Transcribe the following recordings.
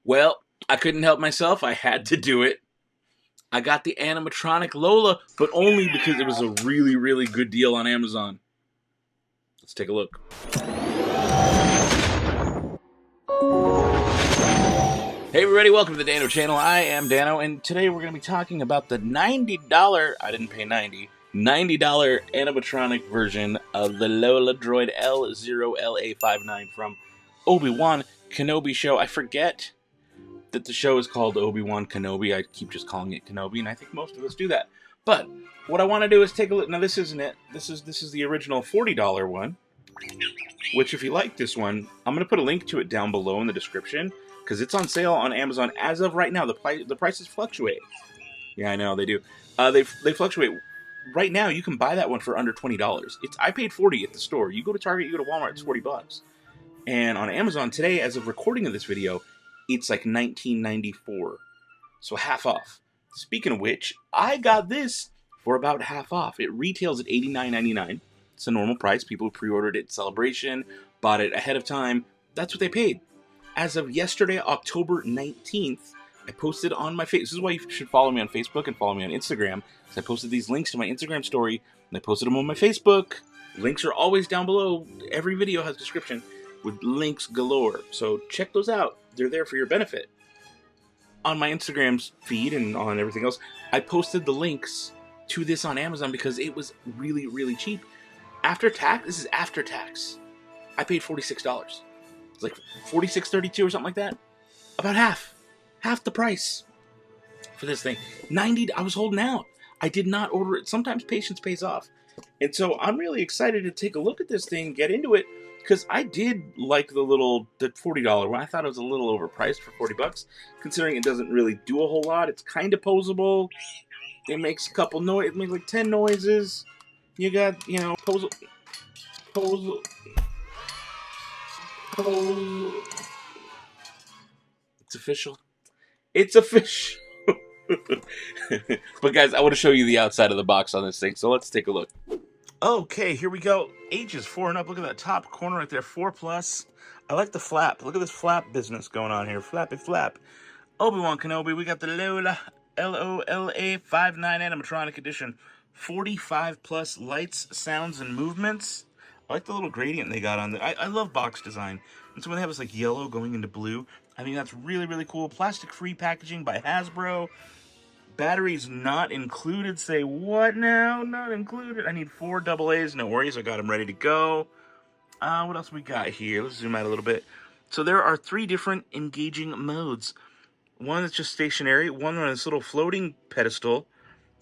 Well, I couldn't help myself. I had to do it. I got the animatronic Lola, but only because it was a really, really good deal on Amazon. Let's take a look. Hey everybody, welcome to the Dano channel. I am Dano, and today we're going to be talking about the $90, I didn't pay $90 animatronic version of the Lola Droid L0-LA59 from Obi-Wan Kenobi show. I forget that the show is called Obi-Wan Kenobi. I keep just calling it Kenobi, and I think most of us do that. But what I want to do is take a look. Now this isn't it. This is the original $40 one, which if you like this one, I'm going to put a link to it down below in the description, because it's on sale on Amazon as of right now. The prices fluctuate. Yeah, I know, they do. They fluctuate. Right now, you can buy that one for under $20. I paid $40 at the store. You go to Target, you go to Walmart, it's $40. And on Amazon today, as of recording of this video, it's like $19.94. So half off. Speaking of which, I got this for about half off. It retails at $89.99. It's a normal price. People pre-ordered it at Celebration, bought it ahead of time. That's what they paid. As of yesterday, October 19th, I posted on my Facebook. This is why you should follow me on Facebook and follow me on Instagram. I posted these links to my Instagram story, and I posted them on my Facebook. Links are always down below. Every video has a description with links galore. So check those out. They're there for your benefit. On my Instagram's feed and on everything else, I posted the links to this on Amazon because it was really, really cheap. After tax, this is after tax. I paid $46. It's like $46.32 or something like that. About half the price for this thing. $90. I was holding out. I did not order it. Sometimes patience pays off, and so I'm really excited to take a look at this thing, get into it, because I did like the $40 one. I thought it was a little overpriced for $40, considering it doesn't really do a whole lot. It's kind of posable. It makes a couple noise. It makes like 10 noises. You got, pose. It's official. It's official. But guys, I want to show you the outside of the box on this thing, so let's take a look. Okay, here we go. Ages 4 and up. Look at that top corner right there, 4+. I like the flap. Look at this flap business going on here. Flappy flap. Obi-Wan Kenobi. We got the Lola L0-LA59 animatronic edition. 45+ lights, sounds, and movements. I like the little gradient they got on there. I love box design. And so when they have this like yellow going into blue, I think that's really, really cool. Plastic-free packaging by Hasbro. Batteries not included. Say what now? Not included. I need 4 AA's. No worries. I got them ready to go. What else we got here? Let's zoom out a little bit. So there are 3 different engaging modes. One that's just stationary. One on this little floating pedestal.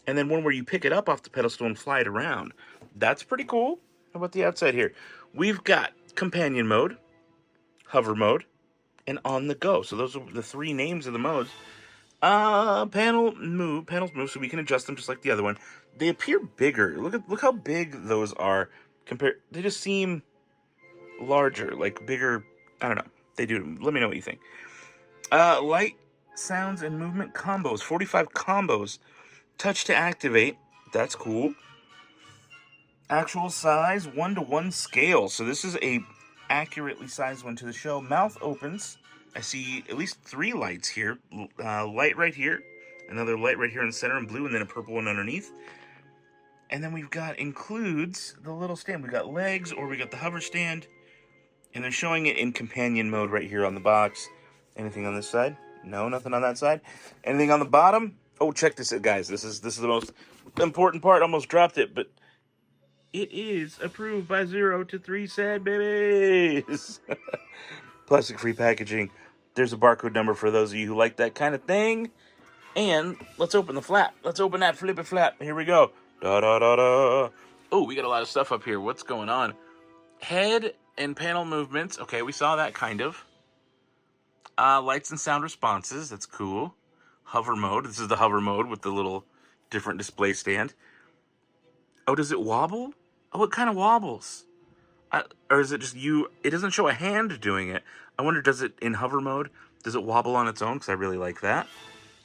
And then one where you pick it up off the pedestal and fly it around. That's pretty cool. How about the outside here? We've got companion mode, hover mode, and on the go. So those are the 3 names of the modes. Panels move, so we can adjust them just like the other one. They appear bigger. Look how big those are compared. They just seem larger, like bigger. I don't know. They do. Let me know what you think. Light, sounds, and movement combos. 45 combos. Touch to activate. That's cool. Actual size, 1:1 scale. So this is a accurately sized one to the show. Mouth opens. I see at least 3 lights here. Light right here, another light right here in the center in blue, and then a purple one underneath. And then we've got includes the little stand. We've got legs, or we got the hover stand. And they're showing it in companion mode right here on the box. Anything on this side? No, nothing on that side. Anything on the bottom? Oh, check this out, guys. This is the most important part. Almost dropped it, but it is approved by 0 to 3 sad babies. Plastic-free packaging. There's a barcode number for those of you who like that kind of thing. And let's open the flap. Let's open that flippy flap. Here we go. Da-da-da-da. Oh, we got a lot of stuff up here. What's going on? Head and panel movements. Okay, we saw that kind of. Lights and sound responses. That's cool. Hover mode. This is the hover mode with the little different display stand. Oh, does it wobble? Oh, it kind of wobbles. Or is it just you? It doesn't show a hand doing it. I wonder, does it in hover mode? Does it wobble on its own? Because I really like that.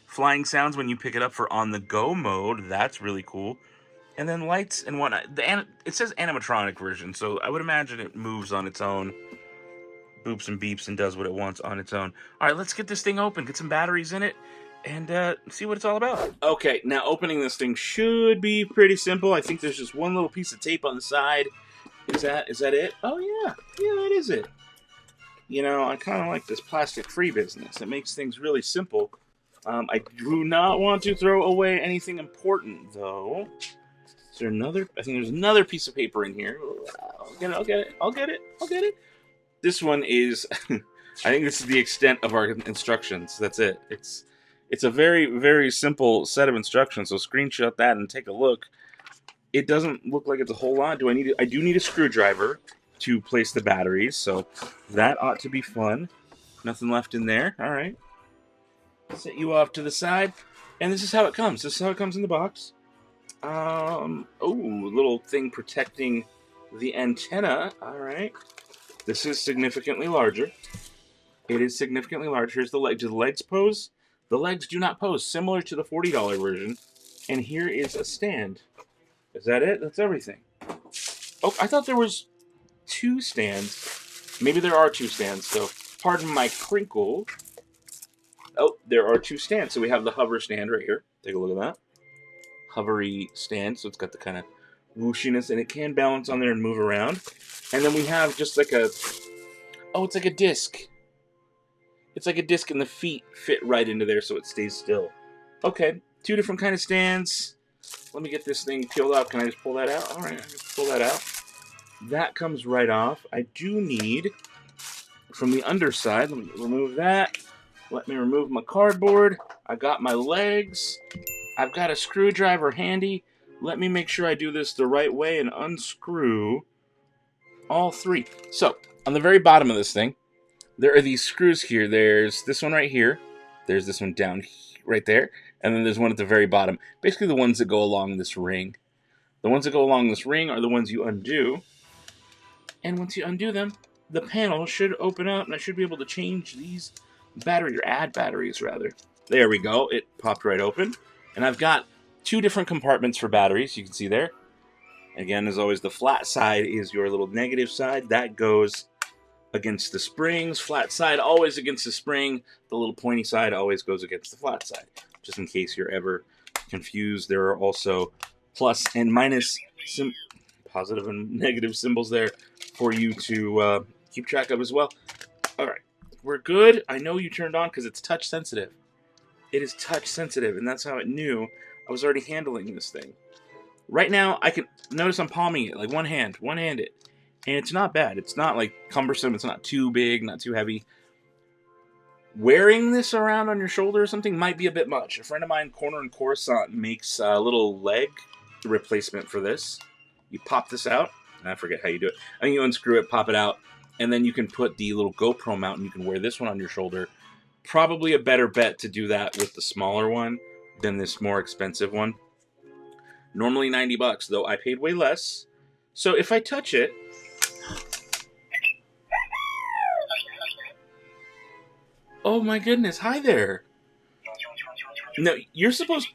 Flying sounds when you pick it up for on-the-go mode. That's really cool. And then lights and whatnot. It says animatronic version, so I would imagine it moves on its own. boops and beeps and does what it wants on its own. All right, let's get this thing open, get some batteries in it, and see what it's all about. Okay, now opening this thing should be pretty simple. I think there's just one little piece of tape on the side. Is that it? Oh yeah, that is it. You know, I kind of like this plastic-free business. It makes things really simple. I do not want to throw away anything important, though. Is there another? I think there's another piece of paper in here. I'll get it. This one is, I think this is the extent of our instructions. That's it. It's a very, very simple set of instructions, so screenshot that and take a look. It doesn't look like it's a whole lot. I do need a screwdriver to place the batteries, so that ought to be fun. Nothing left in there. All right. Set you off to the side, and this is how it comes. This is how it comes in the box. Oh, little thing protecting the antenna. All right. This is significantly larger. It is significantly larger. Here's the leg. Do the legs pose? The legs do not pose, similar to the $40 version. And here is a stand. Is that it? That's everything. Oh, I thought there was 2 stands. Maybe there are 2 stands, so pardon my crinkle. Oh, there are 2 stands. So we have the hover stand right here. Take a look at that. Hovery stand, so it's got the kind of whooshiness, and it can balance on there and move around. And then we have just like it's like a disc. It's like a disc, and the feet fit right into there, so it stays still. Okay, 2 different kind of stands. Let me get this thing peeled off. Can I just pull that out? All right, I can pull that out. That comes right off. I do need, from the underside, let me remove that. Let me remove my cardboard. I got my legs. I've got a screwdriver handy. Let me make sure I do this the right way and unscrew all 3. So, on the very bottom of this thing, there are these screws here. There's this one right here. There's this one down right there. And then there's one at the very bottom. Basically the ones that go along this ring. The ones that go along this ring are the ones you undo. And once you undo them, the panel should open up, and I should be able to change these batteries, or add batteries, rather. There we go. It popped right open. And I've got 2 different compartments for batteries, you can see there. Again, as always, the flat side is your little negative side. That goes against the springs. Flat side always against the spring. The little pointy side always goes against the flat side. Just in case you're ever confused, there are also plus and minus, positive and negative symbols there for you to keep track of as well. All right, we're good. I know you turned on because it's touch sensitive. It is touch sensitive, and that's how it knew I was already handling this thing. Right now, I can notice I'm palming it, like one-handed. And it's not bad. It's not like cumbersome. It's not too big, not too heavy. Wearing this around on your shoulder or something might be a bit much. A friend of mine, Corner and Coruscant, makes a little leg replacement for this. You pop this out. I forget how you do it. And you unscrew it, pop it out, and then you can put the little GoPro mount, and you can wear this one on your shoulder. Probably a better bet to do that with the smaller one than this more expensive one. Normally $90, though I paid way less. So if I touch it, oh my goodness, hi there. No, you're supposed,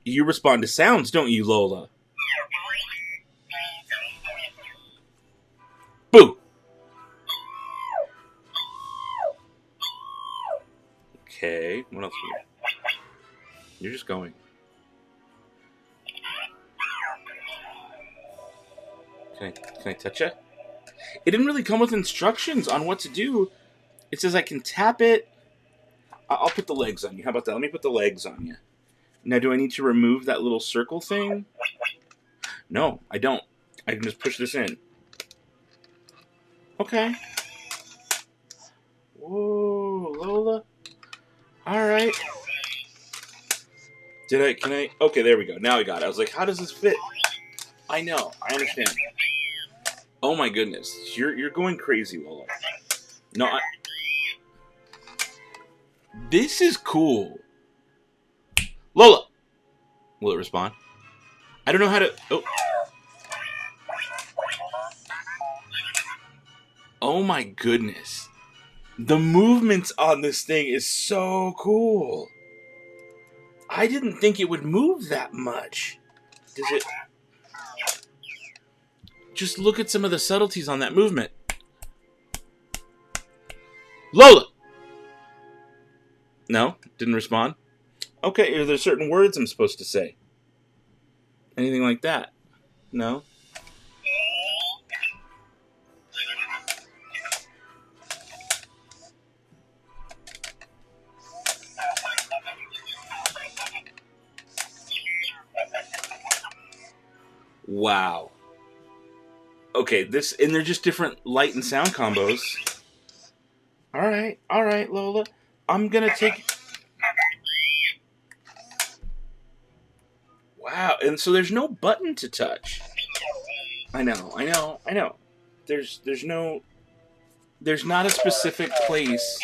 you respond to sounds, don't you, Lola? Boo! Okay, what else? You're just going. Can I touch it? It didn't really come with instructions on what to do. It says I can tap it. I'll put the legs on you. How about that? Let me put the legs on you. Now, do I need to remove that little circle thing? No, I don't. I can just push this in. Okay. Whoa, Lola. All right. Can I? Okay, there we go. Now I got it. I was like, how does this fit? I know. I understand. Oh my goodness. You're going crazy, Lola. No, this is cool. Lola! Will it respond? I don't know how to... Oh. Oh my goodness. The movements on this thing is so cool. I didn't think it would move that much. Does it... Just look at some of the subtleties on that movement. Lola! No? Didn't respond? Okay, are there certain words I'm supposed to say? Anything like that? No? Wow. Okay, and they're just different light and sound combos. Alright, Lola. I'm gonna take... Wow, and so there's no button to touch. I know. There's not a specific place.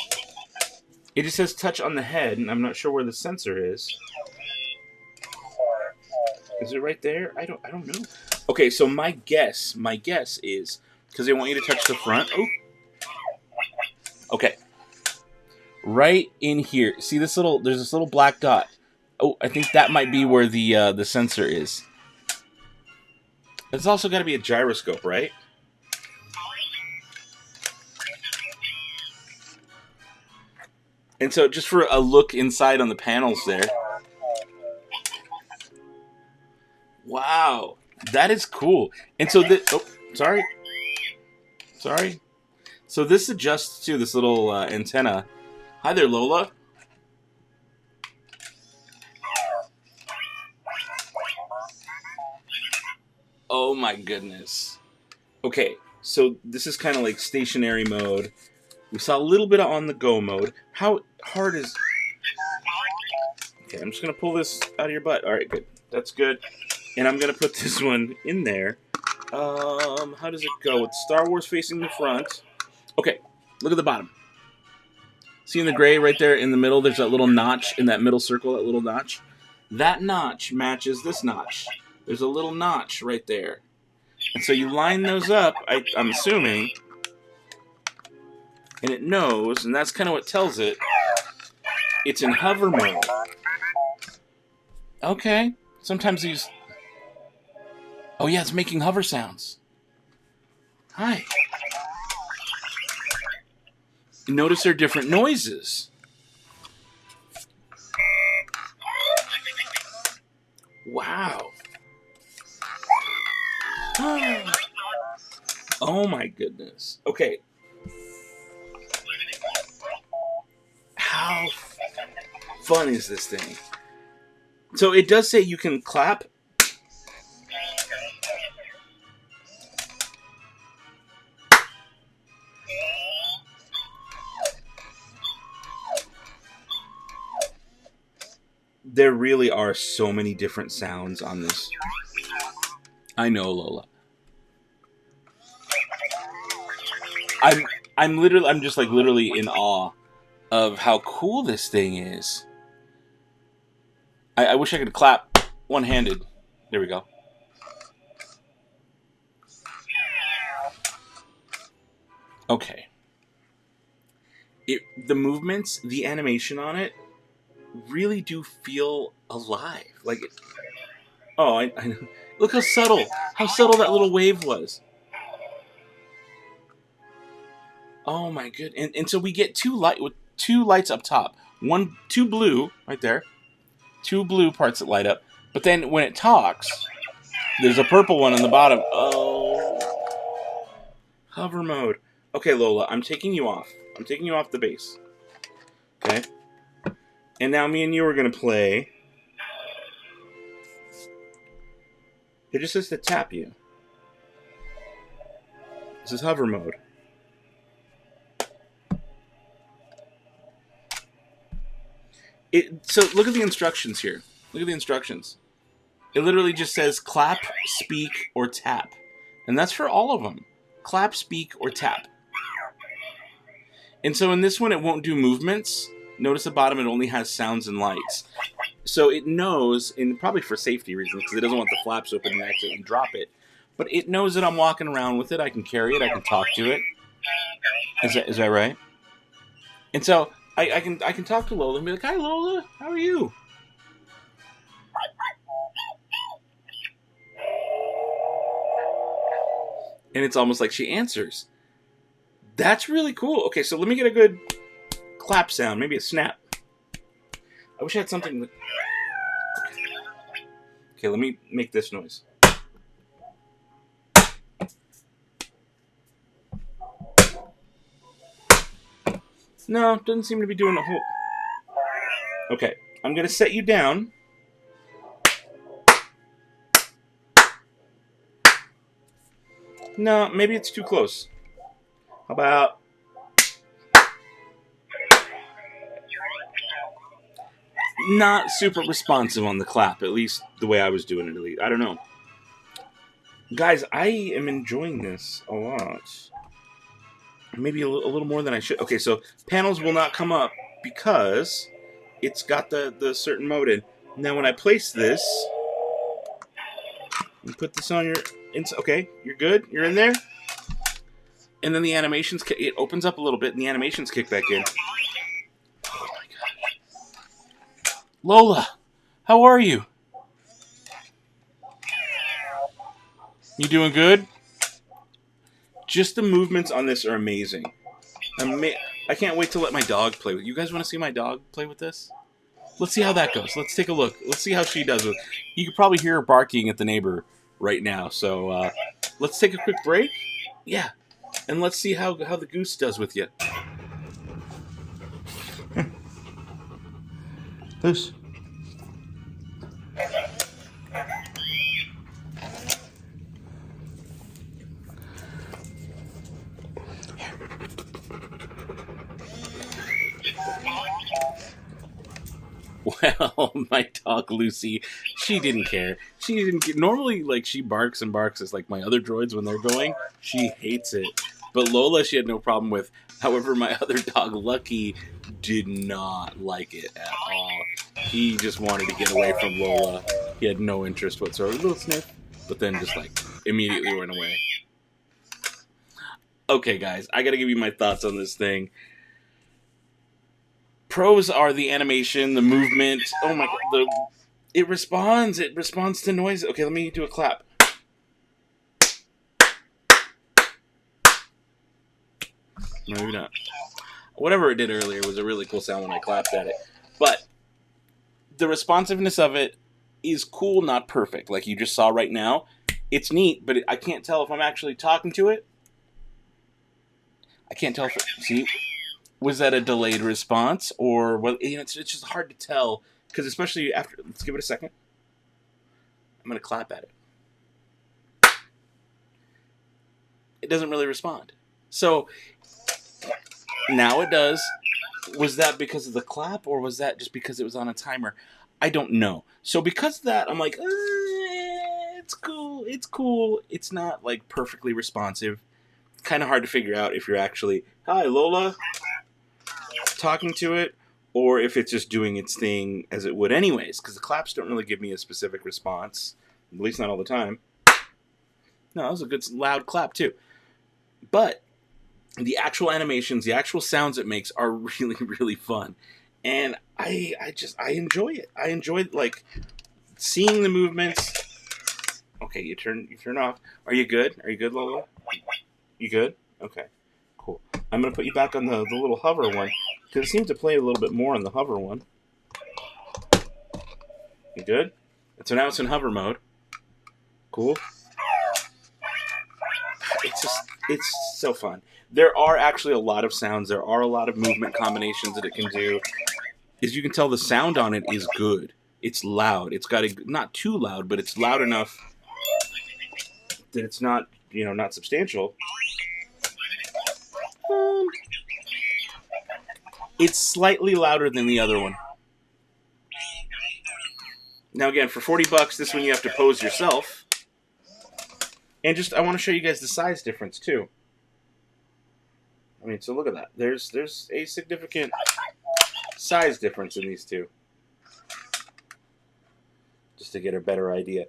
It just says touch on the head, and I'm not sure where the sensor is. Is it right there? I don't know. Okay, so my guess is because they want you to touch the front. Oh. Okay. Right in here. See this little? There's this little black dot. Oh, I think that might be where the sensor is. It's also got to be a gyroscope, right? And so, just for a look inside on the panels there. Wow, that is cool. And so this, oh, sorry. So this adjusts to this little antenna. Hi there, Lola. Oh my goodness. Okay, so this is kind of like stationary mode. We saw a little bit of on-the-go mode. How hard is... Okay, I'm just going to pull this out of your butt. All right, good. That's good. And I'm going to put this one in there. How does it go? It's Star Wars facing the front. Okay, look at the bottom. See in the gray right there in the middle, there's that little notch in that middle circle, that little notch? That notch matches this notch. There's a little notch right there. And so you line those up, I'm assuming, and it knows, and that's kind of what tells it, it's in hover mode. Okay. Sometimes these... Oh yeah, it's making hover sounds. Hi. Notice they're different noises. Wow. Oh my goodness. Okay. How fun is this thing? So it does say you can clap. There really are so many different sounds on this. I know, Lola. I'm just like literally in awe of how cool this thing is. I wish I could clap one-handed. There we go. Okay. The movements, the animation on it, really do feel alive. Like, I know. Look how subtle that little wave was. Oh my good. And so we get two lights up top. Two blue right there. Two blue parts that light up. But then when it talks, there's a purple one on the bottom. Oh. Hover mode. Okay, Lola, I'm taking you off. I'm taking you off the base. Okay? And now me and you are going to play. It just says to tap you. This is hover mode. So look at the instructions here. Look at the instructions. It literally just says clap, speak, or tap. And that's for all of them. Clap, speak, or tap. And so in this one, it won't do movements. Notice the bottom, it only has sounds and lights. So it knows, and probably for safety reasons, because it doesn't want the flaps open and accidentally drop it, but it knows that I'm walking around with it. I can carry it. I can talk to it. Is that right? And so I can talk to Lola and be like, "Hi, Lola. How are you?" And it's almost like she answers. That's really cool. Okay, so let me get a good clap sound, maybe a snap. I wish I had something that... Okay, let me make this noise. No, it doesn't seem to be doing a whole... Okay, I'm going to set you down. No, maybe it's too close. How about... Not super responsive on the clap, at least the way I was doing it. At least. I don't know. Guys, I am enjoying this a lot. Maybe a little more than I should. Okay, so panels will not come up because it's got the certain mode in. Now when I place this, you put this on your... Okay, you're good. You're in there. And then the animations... It opens up a little bit and the animations kick back in. Oh my god. Lola, how are you? You doing good? Just the movements on this are amazing. I can't wait to let my dog play with it. You guys want to see my dog play with this? Let's see how that goes. Let's take a look. Let's see how she does with it. You can probably hear her barking at the neighbor right now. So let's take a quick break. Yeah. And let's see how the goose does with you. Loose. Well, my dog Lucy, she didn't care. She didn't. Normally, like, she barks and barks as like my other droids when they're going. She hates it. But Lola, she had no problem with. However, my other dog Lucky did not like it at all. He just wanted to get away from Lola. He had no interest whatsoever. A little sniff, but then just like immediately went away. Okay, guys, I gotta give you my thoughts on this thing. Pros are the animation, the movement. Oh my god, it responds. It responds to noise. Okay, let me do a clap. No, maybe not. Whatever it did earlier was a really cool sound when I clapped at it. But the responsiveness of it is cool, not perfect. Like you just saw right now. It's neat, but I can't tell if I'm actually talking to it. I can't tell if it... See? Was that a delayed response, or well, you know, it's just hard to tell because especially after. Let's give it a second. I'm gonna clap at it. It doesn't really respond. So now it does. Was that because of the clap, or was that just because it was on a timer? I don't know. So because of that, I'm like, it's cool. It's cool. It's not like perfectly responsive. Kind of hard to figure out if you're actually hi Lola. Talking to it, or if it's just doing its thing as it would anyways, because the claps don't really give me a specific response, at least not all the time. No, that was a good loud clap too. But the actual animations, the actual sounds it makes are really, really fun. And I enjoy it. I enjoy like seeing the movements. Okay, you turn off. Are you good? Are you good, Lola? You good? Okay. Cool. I'm going to put you back on the little hover one, because it seems to play a little bit more on the hover one. You good? So now it's in hover mode. Cool. It's so fun. There are actually a lot of sounds. There are a lot of movement combinations that it can do. As you can tell, the sound on it is good. It's loud. It's got not too loud, but it's loud enough that it's not, not substantial. It's slightly louder than the other one. Now again, for $40, this one you have to pose yourself. And I want to show you guys the size difference too. I mean, so look at that. There's a significant size difference in these two. Just to get a better idea.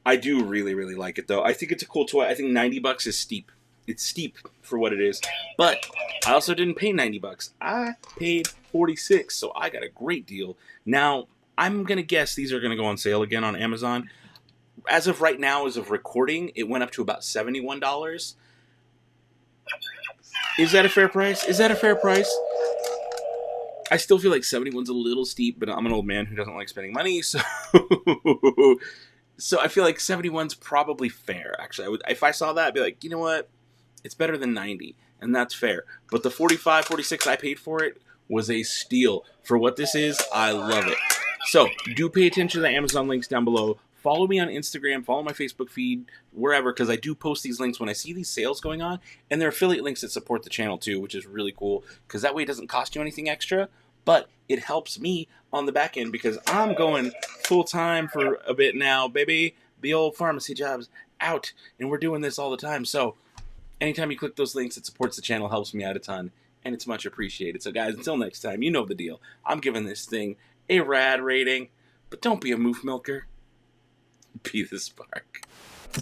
I do really, really like it though. I think it's a cool toy. I think $90 is steep. It's steep for what it is. But I also didn't pay $90. I paid $46, so I got a great deal. Now, I'm going to guess these are going to go on sale again on Amazon. As of right now, as of recording, it went up to about $71. Is that a fair price? Is that a fair price? I still feel like 71's a little steep, but I'm an old man who doesn't like spending money, so so I feel like 71's probably fair. Actually, if I saw that, I'd be like, you know what? It's better than 90, and that's fair. But the 45, 46 I paid for it was a steal. For what this is, I love it. So do pay attention to the Amazon links down below. Follow me on Instagram, follow my Facebook feed, wherever, because I do post these links when I see these sales going on, and they're affiliate links that support the channel too, which is really cool, because that way it doesn't cost you anything extra, but it helps me on the back end, because I'm going full-time for a bit now, baby. The old pharmacy job's out, and we're doing this all the time, so anytime you click those links, it supports the channel, helps me out a ton, and it's much appreciated. So guys, until next time, you know the deal. I'm giving this thing a rad rating, but don't be a moof milker. Be the spark.